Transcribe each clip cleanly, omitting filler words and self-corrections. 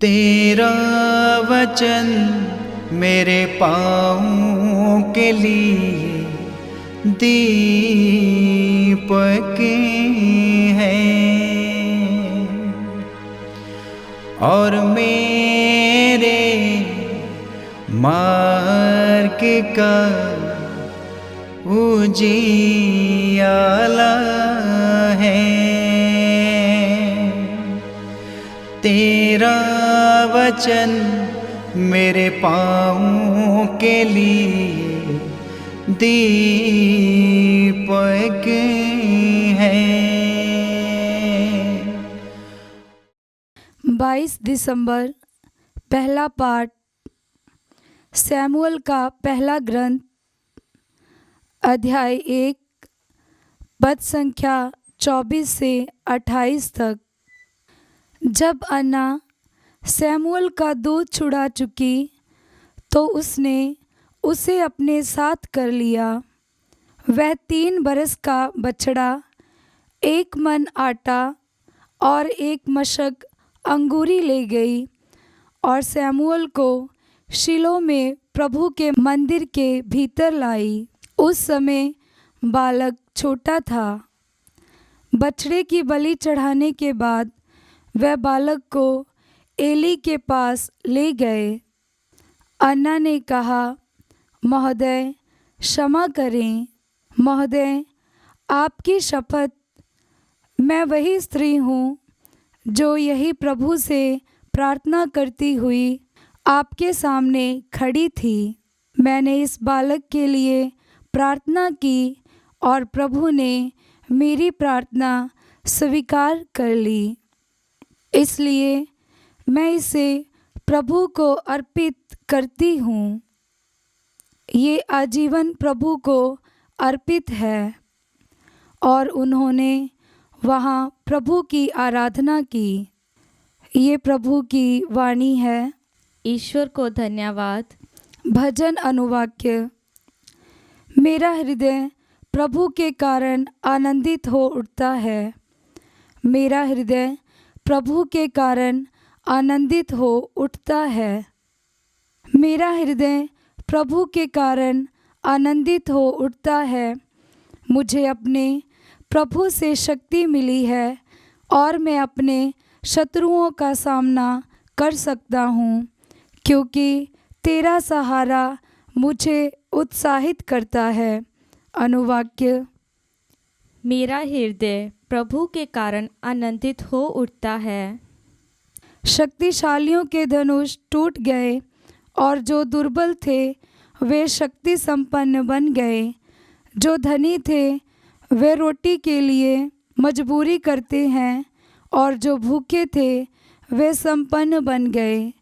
तेरा वचन मेरे पाँव के लिए दीपक है और मेरे मार्ग का उजियाला है। तेरा वचन मेरे पाँव के लिए दीपक है। 22 दिसंबर पहला पाठ सैमुअल का पहला ग्रंथ अध्याय 1 पद संख्या 24 से 28 तक। जब अन्ना सैमुअल का दूध छुड़ा चुकी तो उसने उसे अपने साथ कर लिया। वह 3 बरस का बछड़ा, 1 मन आटा और 1 मशक अंगूरी ले गई और सैमुअल को शीलो में प्रभु के मंदिर के भीतर लाई। उस समय बालक छोटा था। बछड़े की बलि चढ़ाने के बाद वह बालक को एली के पास ले गए। अन्ना ने कहा, महोदय क्षमा करें। महोदय, आपकी शपथ, मैं वही स्त्री हूँ जो यही प्रभु से प्रार्थना करती हुई आपके सामने खड़ी थी। मैंने इस बालक के लिए प्रार्थना की और प्रभु ने मेरी प्रार्थना स्वीकार कर ली। इसलिए मैं इसे प्रभु को अर्पित करती हूँ। ये आजीवन प्रभु को अर्पित है। और उन्होंने वहाँ प्रभु की आराधना की। ये प्रभु की वाणी है। ईश्वर को धन्यवाद। भजन अनुवाक्य। मेरा हृदय प्रभु के कारण आनंदित हो उठता है। मेरा हृदय प्रभु के कारण आनंदित हो उठता है। मेरा हृदय प्रभु के कारण आनंदित हो उठता है। मुझे अपने प्रभु से शक्ति मिली है और मैं अपने शत्रुओं का सामना कर सकता हूँ, क्योंकि तेरा सहारा मुझे उत्साहित करता है। अनुवाक्य। मेरा हृदय प्रभु के कारण आनंदित हो उठता है। शक्तिशालियों के धनुष टूट गए और जो दुर्बल थे वे शक्ति संपन्न बन गए। जो धनी थे वे रोटी के लिए मजबूरी करते हैं और जो भूखे थे वे संपन्न बन गए।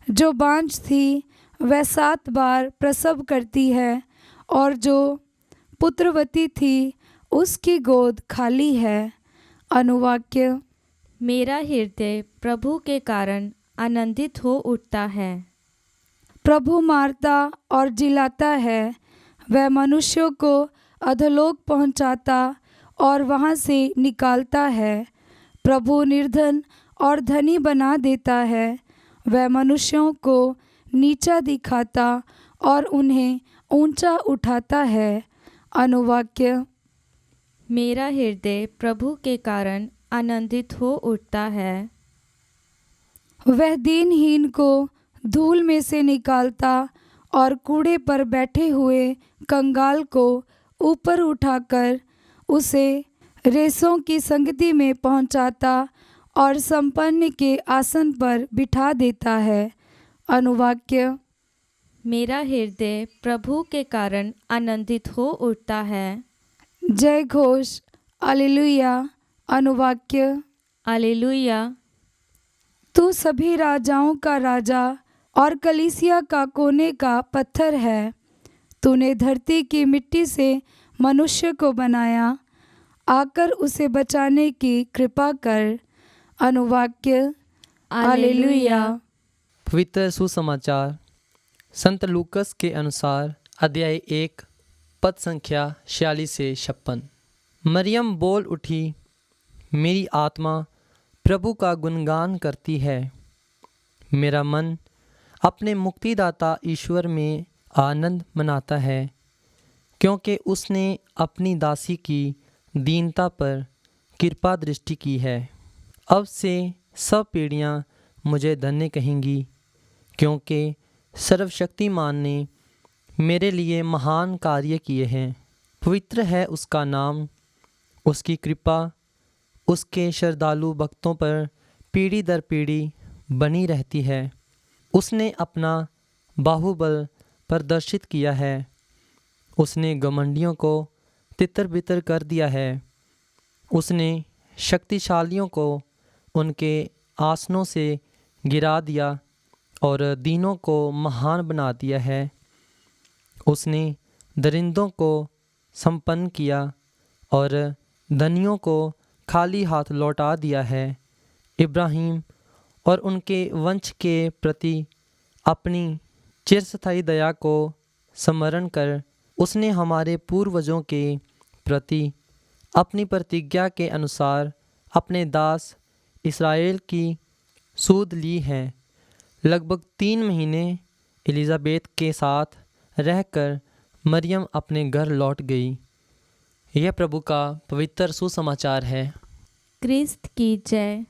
जो बांझ थी वह 7 बार प्रसव करती है और जो पुत्रवती थी उसकी गोद खाली है। अनुवाक्य। मेरा हृदय प्रभु के कारण आनंदित हो उठता है। प्रभु मारता और जिलाता है। वह मनुष्यों को अधोलोक पहुंचाता और वहां से निकालता है। प्रभु निर्धन और धनी बना देता है। वह मनुष्यों को नीचा दिखाता और उन्हें ऊंचा उठाता है। अनुवाक्य। मेरा हृदय प्रभु के कारण आनंदित हो उठता है। वह दीनहीन को धूल में से निकालता और कूड़े पर बैठे हुए कंगाल को ऊपर उठाकर उसे रेसों की संगति में पहुंचाता और संपन्न के आसन पर बिठा देता है। अनुवाक्य। मेरा हृदय प्रभु के कारण आनंदित हो उठता है। जय घोष। हालेलुया। अनुवाक्य। हालेलुया। तू सभी राजाओं का राजा और कलीसिया का कोने का पत्थर है। तूने धरती की मिट्टी से मनुष्य को बनाया, आकर उसे बचाने की कृपा कर। अनुवाक्य। हालेलुया। पवित्र सुसमाचार संत लूकस के अनुसार अध्याय 1 पद संख्या 46 से 56। मरियम बोल उठी, मेरी आत्मा प्रभु का गुणगान करती है। मेरा मन अपने मुक्तिदाता ईश्वर में आनंद मनाता है, क्योंकि उसने अपनी दासी की दीनता पर कृपा दृष्टि की है। अब से सब पीढ़ियाँ मुझे धन्य कहेंगी, क्योंकि सर्वशक्तिमान ने मेरे लिए महान कार्य किए हैं। पवित्र है उसका नाम, उसकी कृपा उसके श्रद्धालु भक्तों पर पीढ़ी दर पीढ़ी बनी रहती है। उसने अपना बाहुबल प्रदर्शित किया है, उसने घमंडियों को तितर बितर कर दिया है। उसने शक्तिशालियों को उनके आसनों से गिरा दिया और दीनों को महान बना दिया है। उसने दरिंदों को संपन्न किया और धनियों को खाली हाथ लौटा दिया है। इब्राहिम और उनके वंश के प्रति अपनी चिरस्थायी दया को स्मरण कर उसने हमारे पूर्वजों के प्रति अपनी प्रतिज्ञा के अनुसार अपने दास इस्राएल की सूद ली है। लगभग 3 महीने एलिज़ाबेथ के साथ रहकर मरियम अपने घर लौट गई। यह प्रभु का पवित्र सुसमाचार है। क्रिस्त की जय।